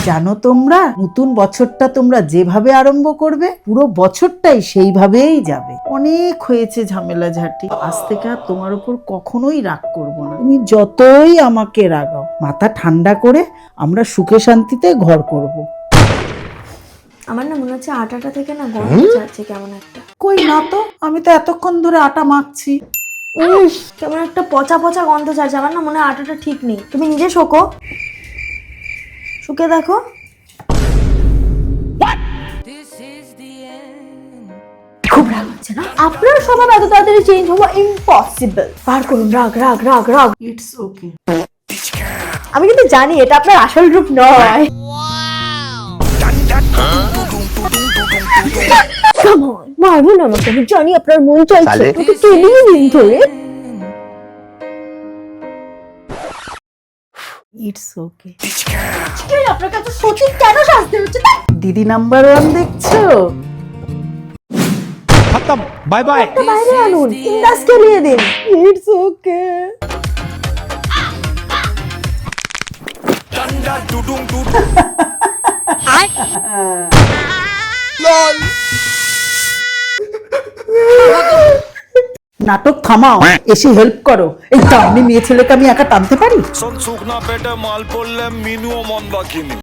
জানো তোমরা, নতুন বছরটা তোমরা যেভাবে আরম্ভ করবে পুরো বছরটাই সেইভাবেই যাবে। অনেক হয়েছে ঝামেলা ঝাঁটি, আজ থেকে আর তোমার উপর কখনোই রাগ করব না। তুমি যতই আমাকে রাগাও, মাথা ঠান্ডা করে আমরা সুখে শান্তিতে ঘর করব। আমার না মনে হচ্ছে আটাটা থেকে না গন্ধ ছাড়ছে কেমন একটা। কই না তো, আমি তো এতক্ষণ ধরে আটা মাখছি। কেমন একটা পচা পচা গন্ধ ছাড়ছে। আমার না মনে হয় আটাটা ঠিক নেই। তুমি নিজে শোকো, শুকে দেখো। খুব রাগ হচ্ছে না? আপনার স্বভাব এত তাড়াতাড়ি চেঞ্জ হওয়া ইম্পসিবল। বার করুন রাগ রাগ রাগ রাগ। It's okay. আমি কিন্তু জানি এটা আপনার আসল রূপ নয়। Come on, মারুন আমাকে, আমি জানি আপনার মন চাইছে। তোকে কেলিয়ে দিন ধরে। It's okay. আপনার কাছে সত্যি কেন শাস্তি হচ্ছে না? দিদি নাম্বার 1 দেখছো? खत्म बाय बाय একটা বাইরে আনুন, ইন্দাস কেলিয়ে দিন। It's okay. নাটক থামাও, এসে হেল্প করো। এই দামি মেয়ে ছেলেকে আমি একা টানতে পারি? শুকনা পেটে মাল পড়লে মিনুও মন বাকিনি।